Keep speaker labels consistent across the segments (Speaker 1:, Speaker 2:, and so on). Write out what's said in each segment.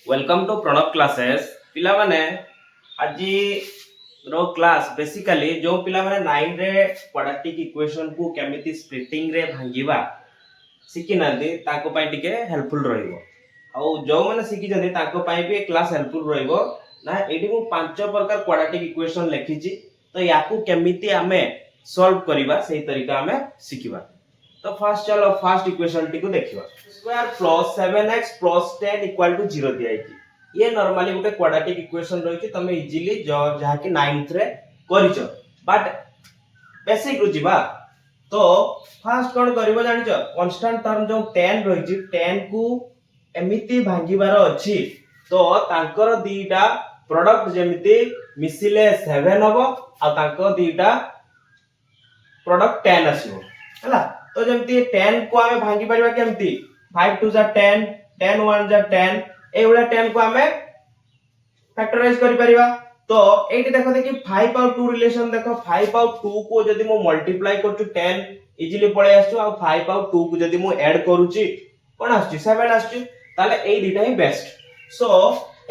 Speaker 1: Welcome to Pranav classes पिला माने आज रो क्लास बेसिकली जो पिला माने 9 रे क्वाड्रेटिक इक्वेशन को केमिति स्प्लिटिंग रे भांगीबा सिखि नांदी ताको पई टिके हेल्पफुल रहइबो आ जो माने सिखि जंदी ताको पई भी क्लास हेल्पफुल रहइबो ना एडी मु पांच प्रकार क्वाड्रेटिक इक्वेशन लिखिची तो याकू केमिति हमें सॉल्व करिबा सही तरीका हमें सिखिबा। तो फर्स्ट चलो फर्स्ट इक्वेशन टी को देखिबा square plus 7x plus 10 equal to 0 दिया है। ये नॉर्मली गोटे क्वाड्रेटिक इक्वेशन रही थी तमे इजीली जो जहा कि 9th रे करिचो बट बेसिक रु जिबा। तो फर्स्ट कोन करबो जानिचो कांस्टेंट टर्म जो 10 रही छी 10 को एमिति भांगीबार अछि तो तांकर दीटा प्रोडक्ट जेमिति मिसिले 7 हबो आ तांको दीटा प्रोडक्ट 10 आसीबो हला। तो जेमती 10 को हमें भांगी परिबा केमती 5 2 जा 10 10 1 जा 10 ए उला 10 को हमें फैक्टराइज करि परिबा। तो एठी देखो देखि 5 और 2 रिलेशन देखो 5 और 2 को जदी मो मल्टीप्लाई करछु 10 इजीली पळे आछू आ 5 और 2 को जदी मो ऐड करूची कोन आछू 7 आछू ताले ए दिटा ही बेस्ट। सो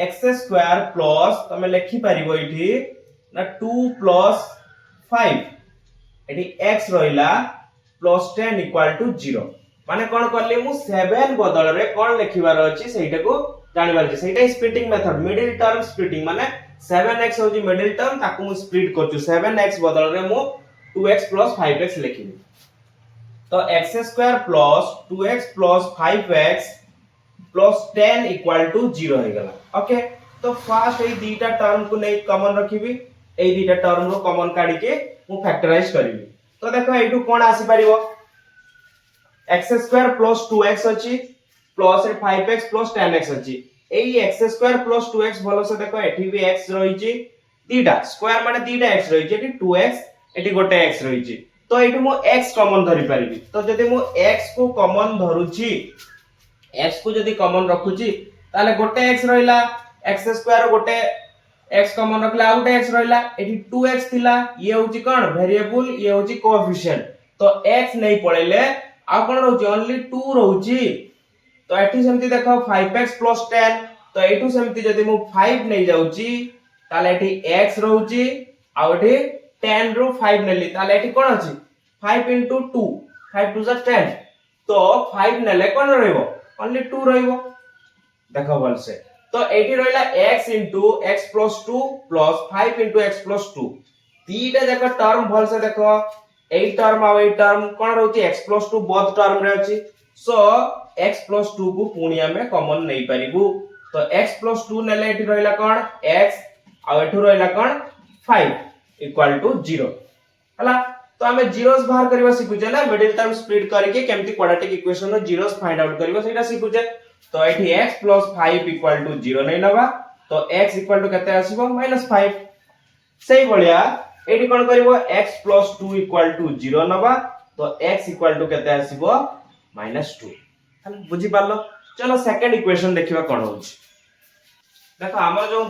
Speaker 1: x² प्लस तमे लिखि परिबो इठी ना 2 प्लस 5 एठी x रहिला प्लस 10 इक्वल टू 0 माने कोन करले मु 7 बदल रे कोन लिखिबार अछि सेटा को जानिबार अछि सेटा splitting method middle term splitting माने 7x होजी मिडिल टर्म ताकू मु स्प्लिट करछु 7x बदल रे मु 2x प्लस 5x लिखिबी। तो x² plus 2x plus 5x plus 10 equal to 0 हे गला। ओके तो फर्स्ट ए दीटा टर्म को नै कॉमन रखिबी ए दीटा टर्म रो कॉमन काढी के मु फैक्टराइज करिवि। तो देखो एटू कोन आसी परिबो x² प्लस 2x अछि प्लस 5x प्लस 10x अछि एई x² प्लस 2x भलो से देखो एठी भी x रही छि दीटा स्क्वायर माने दीटा x रही छि एठी 2x एठी गोटे x रही छि। तो एठू मो x कॉमन धरि परिबी। तो जदि मो x को कॉमन धरु छि x को जदि कॉमन रखु छि ताले गोटे x रहिला x² गोटे x कॉमन रखला आ गोटे x रहिला एठी 2x थिला ये होची कोन वेरिएबल ये होची कोएफिशिएंट। तो x नहीं पळेले आ कोन रहउची ओनली 2 रहउची। तो एठी सेमति देखो 5x 10 तो एठू सेमति जदि मु 5 नहीं जाउची ताले एठी x रहउची आ एठी 10 रो 5 नेली ताले एठी कोन अछि 5 2 5 2 10 तो 5 नेले कोन रहइबो ओनली 2 रहइबो देखो बोलसे। तो एठी रहइला x x plus 2 plus 5 x plus 2 तीटा जक टर्म भल से देखो ए टर्म आ ए टर्म कोन रहउची x plus 2 बोथ टर्म रे अछि। सो x plus 2 को पुणी हमें कॉमन नै परिबु। तो x plus 2 नेले एठी रहइला कोन x आ एठू रहइला कोन 5 इक्वल टू 0 हला। तो हमें जीरोस बाहर करबा सिखुजे ना मिडिल टर्म स्प्लिट करके केमती क्वाड्रेटिक इक्वेशन रो जीरोस फाइंड आउट करबा सेटा सिखुजे। तो एठी x plus 5 इक्वल टू 0 नै नबा तो x इक्वल टू कते आसीबो -5 सेही बलिया एठी कोन करबो x plus 2 इक्वल टू 0 नबा तो x इक्वल टू कते आसीबो -2 हम बुझी पालो। चलो सेकंड इक्वेशन देखिबा कोन होछ देखो हमर जो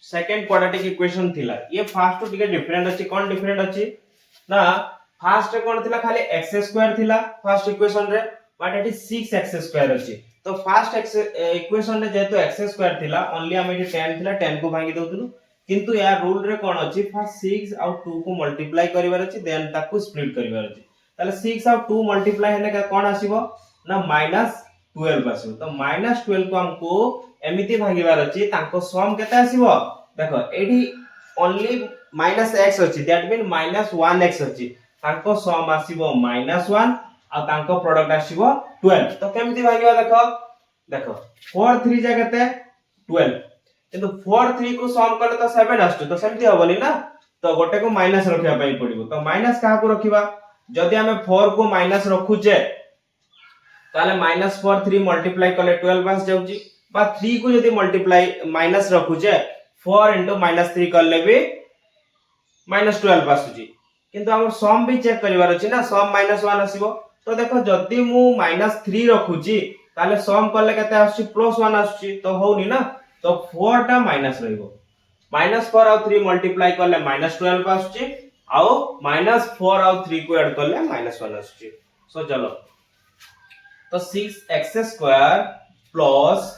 Speaker 1: सेकंड क्वाड्रेटिक इक्वेशन थिला ये फर्स्ट टू टिके डिफरेंट अछि। कोन डिफरेंट अछि ना फर्स्ट रे कोन थिला खाली x² थिला फर्स्ट इक्वेशन रे बट एठी 6x² अछि। तो फर्स्ट इक्वेशन रे जेतु x² थिला ओनली हम एठी 10 थिला 10 को भांगी दउतलु किंतु या रूल रे कोन अछि फर्स्ट 6 और 2 को मल्टीप्लाई करिवार अछि देन ताकू स्प्लिट करिवार अछि। ताले 6 और 2 मल्टीप्लाई हेले कोन आसीबो ना -12 आसीबो। तो -12 को हमको एमिति भांगीवार अछि तांको सम केते आसीबो देखो एठी ओनली -x अछि दैट मीन -1x अछि तांको सम आसीबो -1 आ तांको प्रोडक्ट आसीबो 12। तो केमिति भागिबा देखो देखो 4 3 जगते 12 किंतु 4 3 को सम करले तो 7 आछो तो सेमति होबनी ना। तो गोटे को माइनस रखिया पई पड़िबो। तो माइनस काहा को रखिबा जदी हमें 4 को माइनस रखुचे ताले -4 3 मल्टीप्लाई करले 12 आस जाउची बा 3 को जदी मल्टीप्लाई माइनस रखुचे 4 -3 करले भी -12 आसुची किंतु हम सम भी चेक करिवार अछि ना सम -1 आसीबो। तो देखो जदी मु -3 रखुची ताले सम करले केते आछी +1 आछी तो होउनी ना। तो 4 टा माइनस रहइबो -4 और 3 मल्टीप्लाई करले -12 आछी आउ -4 और 3 को ऐड करले -1 आछी। सो चलो तो 6x² plus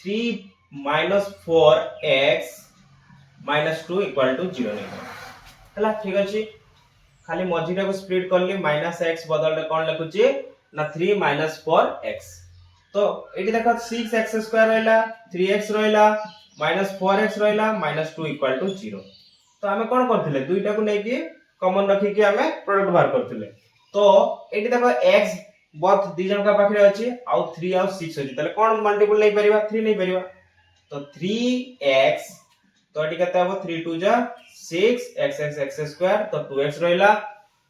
Speaker 1: 3 minus 4x minus 2 equal to 0 नहीं हला ठीक अछि खाली मझीटा को स्प्लिट करली माइनस x बदल कोन लिखुची ना 3 minus 4x तो एटी देखो 6x स्क्वायर रहला 3x रहला minus 4x रहला minus 2 equal to 0 तो हमें कोन करथिले दुईटा को नेकी कॉमन रखी के हमें प्रोडक्ट बाहर करथिले तो एटी देखो x बोथ दी जन का पाखरे अछि आउ 3 आउ 6 अछि तले कोन मल्टीपल नहीं परिबा 3 नहीं परिबा तो 3x तो एटी कते हो 3 2 जा 6 x स्क्वायर तो 2x रहला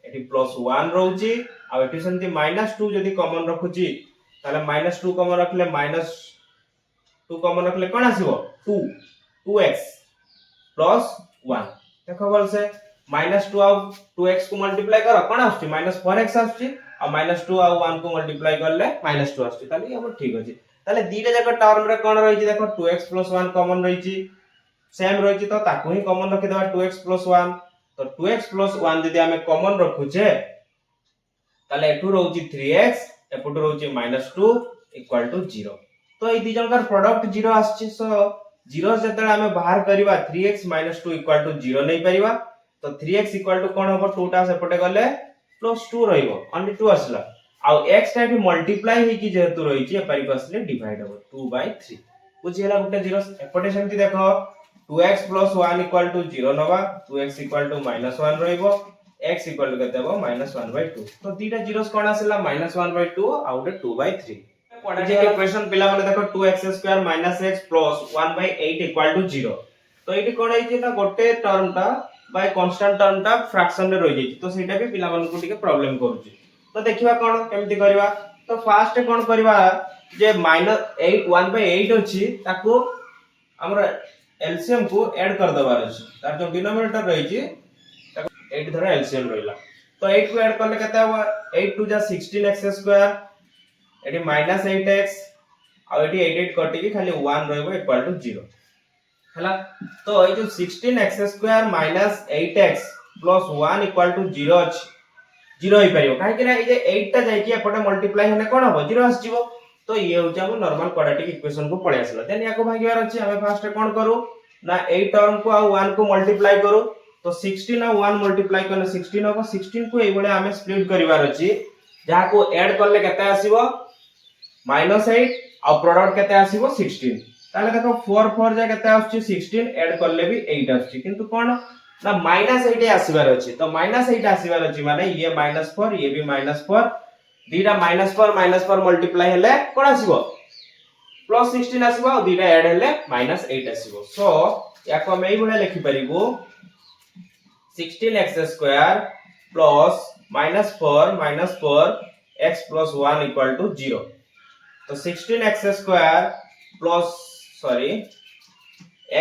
Speaker 1: एटी प्लस 1 रहउची आ एटी संति -2 जदी कॉमन रखुची ताले -2 कॉमन रखले -2 कॉमन रखले कोन आसीबो 2x प्लस 1 देखो बोल से -2 आ 2x को मल्टीप्लाई करो कोन आछी -4x आछी आ -2 आ 1 को मल्टीप्लाई करले -2 आछी ताले हम ठीक अछि ताले दीटा जक टर्म रे कोन रहिछि देखो 2x 1 कॉमन रहिछि सेम रहिछि तो ताकू ही कॉमन रखि देबा 2x 1 तो 2x 1 जदी हमें कॉमन रखुछे ताले एठू रहउछि 3x एपटू रहउछि -2 इक्वल टू 0 तो ए दी जंकर प्रोडक्ट 0 आछि सो 0 जतले हमें बाहर करिबा 3x -2 इक्वल टू 0 नै परिबा तो 3x इक्वल टू कोन होबो 2 टा सेपटे गले +2 रहिबो ओनली 2 आसला आ x टा एठी मल्टीप्लाई हे की जेतु रहिछि ए पारि कसले डिवाइड होबो 2/3 बुझियला गुटे 0 एपटे सेमति देखो 2x + 1 इक्वल टू 0 नबा 2x इक्वल टू -1 रहिबो x इक्वल टू केते हो -1/2 तो दीटा जीरोस कोन आसला -1/2 आउट 2/3 पढा जे इक्वेशन पिला माने देखो 2x² - x + 1/8 इक्वल टू 0 तो एटी कोन आइ जे ना गोटे टर्म टा बाय कांस्टेंट टर्म टा फ्रैक्शन रे रहि जाई तो सेटा भी पिला मन को टिके प्रॉब्लम करूची तो देखिबा कोन केमति करबा तो फास्ट कोन करबा जे -8 1/8 अछि ताको हमरा एलसीएम को ऐड कर दबार अछि तार जो डिनोमिनेटर रहि छी 8 धरा एलसीएम रहिला तो 8 को ऐड करले केते हो 8 2 जा 16x² एटी -8x आ एटी 8 कटि की खाली 1 रहबो इक्वल टू 0 हला तो ए जो 16x² - 8x + 1 इक्वल टू 0 अछि 0 होई परियो काहे कि ना ए जे 8 टा जाई कि एपटे मल्टीप्लाई हेने कोन हो 0 आस जीवो तो ये हो जाबो नॉर्मल क्वाड्रेटिक इक्वेशन को पळे आसला देन याको भागियार अछि हमें फर्स्ट कोन करू ना 8 टर्म को आ 1 को मल्टीप्लाई करू तो 16 और 1 मल्टीप्लाई करले 16 होबो 16 को ए बळे हमें स्प्लिट करिवार अछि जहा को ऐड करले केते आसीबो -8 और प्रोडक्ट केते आसीबो 16 ताले देखो 4 4 जा केते आछी 16 ऐड करले भी 8 आछी किंतु कोन ना -8 आसीबार अछि तो -8 आसीबार अछि माने ये -4 ये भी -4 दीटा -4 मल्टीप्लाई हेले कोन आसीबो +16 आसीबो और दीटा ऐड हेले -8 आसीबो सो याको हम एई बळे लिखि परिबो 16x² plus -4 x plus 1 equal to 0 तो 16x² plus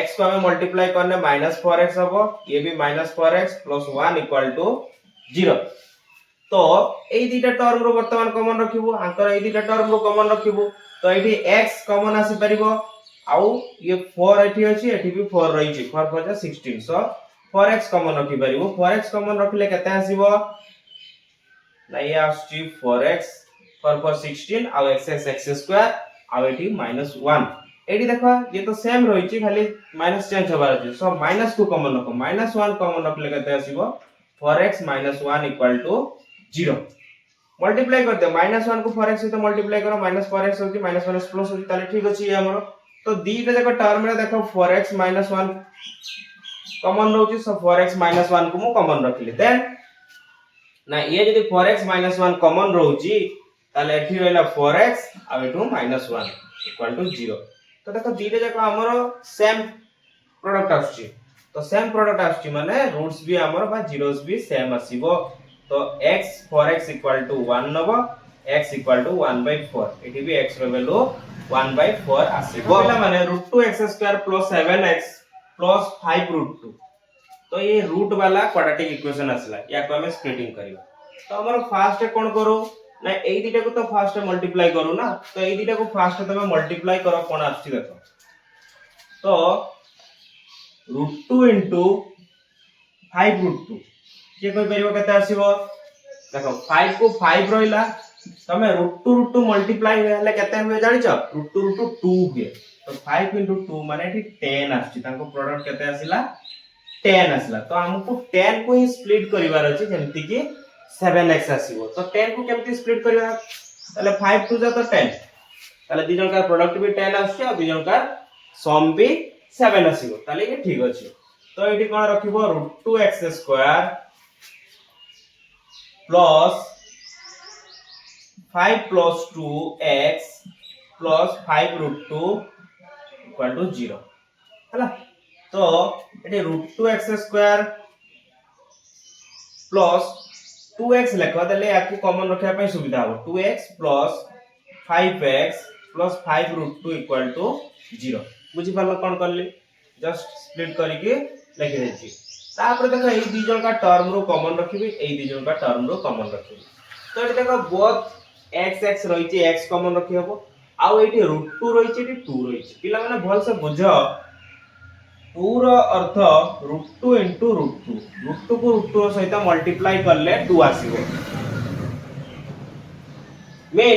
Speaker 1: x को हमें मल्टीप्लाई करने -4x होबो ये भी -4x plus 1 equal to 0 तो ए दीटा टर्म रो वर्तमान कॉमन रखिबो आंकर ए दीटा टर्म रो कॉमन रखिबो तो एठी x कॉमन आसी परिबो आउ ये 4 एठी अछि एठी भी 4 रही छि 4 4 16 सो 4x कॉमन रखि परिबो 4x कॉमन रखले केते आसीबो ना ये आछि 4x 4 4 16 आ x² आ एठी -1 एठी देखो ये तो सेम रही छि खाली माइनस चेंज होबार अछि सो माइनस को कॉमन रखो -1 कॉमन रखले केते आसीबो 4x - 1 इक्वल टू 0 मल्टीप्लाई कर दे -1 को 4x से तो मल्टीप्लाई करो -4x होती -1 प्लस होती ताले ठीक अछि हमरो तो दीटा जक टर्म रे देखो 4x - 1 कॉमन रहउची सो 4x - 1 को मु कॉमन रखली देन ना ये जदी 4x - 1 कॉमन रहउची ताले एठी रहला 4x आ एठू -1 इक्वल टू 0 तो देखो दीटा जक हमरो सेम प्रोडक्ट आछी तो सेम प्रोडक्ट आछी माने रूट्स भी हमरो बा जीरोस भी सेम आसीबो तो x 4x इक्वल टू 1 नबो x इक्वल टू 1/4 एठी भी x रो वैल्यू 1/4 आसीबो पिला माने √2x² + 7x + 5√2 तो ये रूट वाला क्वाड्रेटिक इक्वेशन आसला या को हमें स्प्लिटिंग करिवा तो हमर फर्स्ट कोन करू ना एई दीटा को तो फर्स्ट मल्टीप्लाई करू ना तो एई दीटा को फर्स्ट तमे मल्टीप्लाई करो कोन आछि देखो तो √2 * 5√2 के कोइ परिबो केते आसीबो देखो 5 को 5 रहिला तमे रूट टू मल्टीप्लाई हेले केते हुए जानि छ रूट टू 2 हुए तो 5 2 माने एठी 10 आछि ताको प्रोडक्ट केते आसिला 10 आसिला तो हमको 10 को ही स्प्लिट करिवार अछि जेमति कि 7x आसीबो तो 10 को केमति स्प्लिट करिवा ताले 5 2 जा तो 10 ताले दी जन का प्रोडक्ट भी 10 आछि आ दी जन का सम भी 7 आसीबो ताले ये ठीक अछि तो एठी कोन रखिबो √2x² plus 5 plus 2x plus 5 √2 equal to 0 हला तो एटे √2x² plus 2x लेखा देले याकू कॉमन रखिया पई सुविधा हो 2x plus 5x plus 5 √2 equal to 0 बुझी पालो कोन करली जस्ट स्प्लिट करके लिखि देछि तापर देखो एई दी जन का टर्म रो कॉमन रखिबी एई दी जन का टर्म रो कॉमन रखिबी तो एटे देखो बोथ x x रहिछि x कॉमन रखि हबो आउ एठी √2 रहिछि एठी 2 रहिछि पिला माने भल से बुझ 2 रो अर्थ √2 * √2 √2 को √2 सहित मल्टीप्लाई करले 2 आसीबो मीन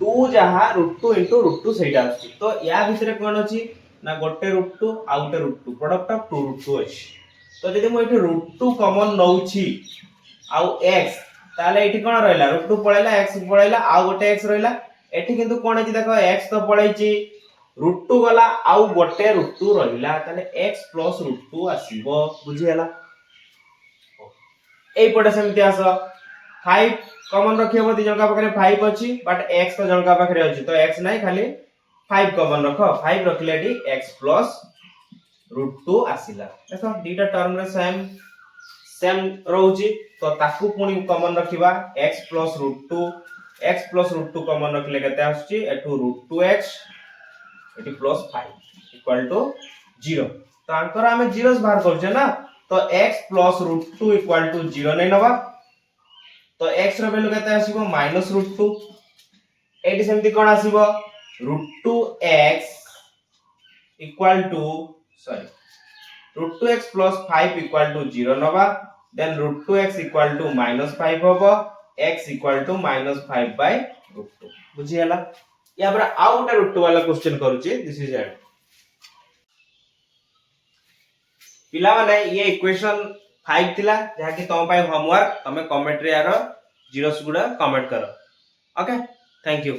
Speaker 1: 2 जहा √2 * √2 सहित आछि तो या भितरे कोन अछि ना गोटे √2 आ गोटे √2 प्रोडक्ट ऑफ 2 √2 अछि तो जदि मो एठी √2 कॉमन नउछि आउ x ताले एठी कोन रहला √2 पळैला x पळैला आ गोटे x रहला एठी किंतु कोन अछि देखो x तो पळैछि √2 गला आउ गोटे √2 रहिला ताले x + √2 आसीबो बुझी हला एई पटे सेमति आस 5 कॉमन रखिबो दी जनका पाखरे 5 अछि बट x तो जनका पाखरे अछि तो x नै खाली 5 कॉमन रखो 5 रखले एठी x + √2 आसीला देखो दीटा टर्म रे सेम रहउची तो ताकू पुनी कॉमन रखिबा x + √2 कॉमन रखले केते आछी एटू √2x एटी +5 इक्वल टू 0 तो आंकर हमें जीरोस बाहर करछे ना तो x + √2 इक्वल टू 0 नै नबा तो x रो वैल्यू केते आसीबो -√2 एटी सेमति कोन आसीबो √2x equal to √2x + 5 equal to 0 नबा then √2x equal to -5 होबो x equal to -5/√2 बुझी हला या पर आउट √2 वाला क्वेश्चन करूची दिस इज इट पिला माने ये इक्वेशन 5 थिला जहा कि तम पाई होमवर्क तमे कमेंट रे यार जीरोस गुडा कमेंट करो ओके थैंक यू